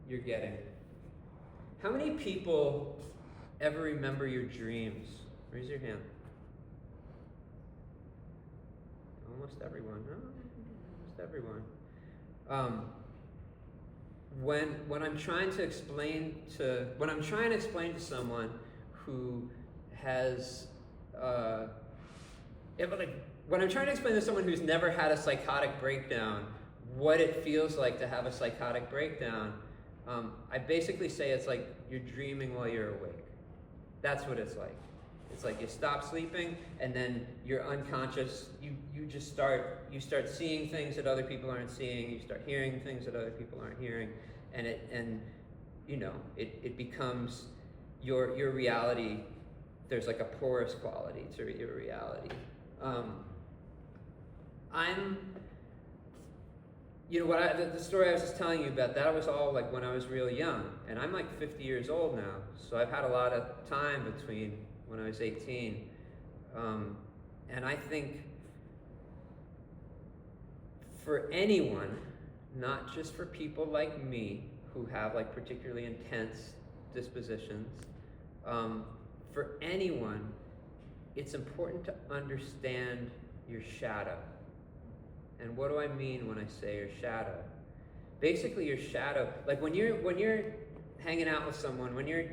you're getting. How many people ever remember your dreams? Raise your hand. Almost everyone, huh? Almost everyone. When I'm trying to explain to someone who has when I'm trying to explain to someone who's never had a psychotic breakdown what it feels like to have a psychotic breakdown, I basically say it's like you're dreaming while you're awake. That's what it's like. It's like you stop sleeping and then you're unconscious. You start seeing things that other people aren't seeing. You start hearing things that other people aren't hearing, and it becomes your reality. There's like a porous quality to your reality. The story I was just telling you about, that was all like when I was real young, and I'm like 50 years old now, so I've had a lot of time between when I was 18, and I think for anyone, not just for people like me who have like particularly intense dispositions, for anyone, it's important to understand your shadow. And what do I mean when I say your shadow? Basically your shadow, like when you're hanging out with someone, when you're,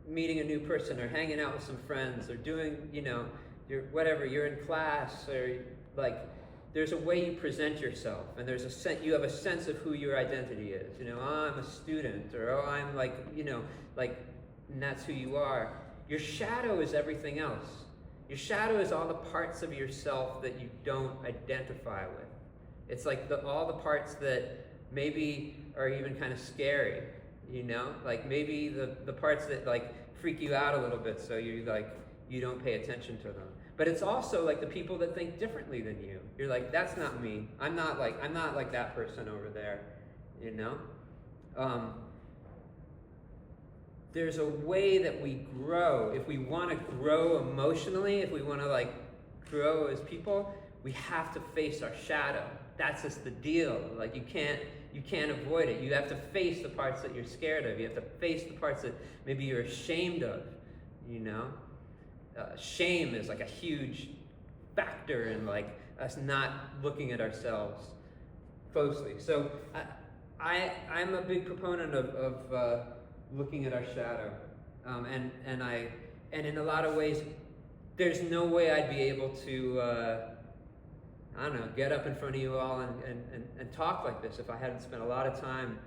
meeting a new person or hanging out with some friends or doing, you're in class, or like there's a way you present yourself, and you have a sense of who your identity is. I'm a student, or I'm and that's who you are. Your shadow is everything else. Your shadow is all the parts of yourself that you don't identify with. It's like all the parts that maybe are even kind of scary, like maybe the parts that like freak you out a little bit, so you don't pay attention to them. But it's also like the people that think differently than you. You're like, that's not me. I'm not like that person over there, There's a way that we grow. If we want to grow emotionally, if we want to grow as people, we have to face our shadow. That's just the deal. Like you can't avoid it. You have to face the parts that you're scared of. You have to face the parts that maybe you're ashamed of. Shame is like a huge factor in us not looking at ourselves closely. So I'm a big proponent of looking at our shadow, and in a lot of ways, there's no way I'd be able to get up in front of you all and talk like this if I hadn't spent a lot of time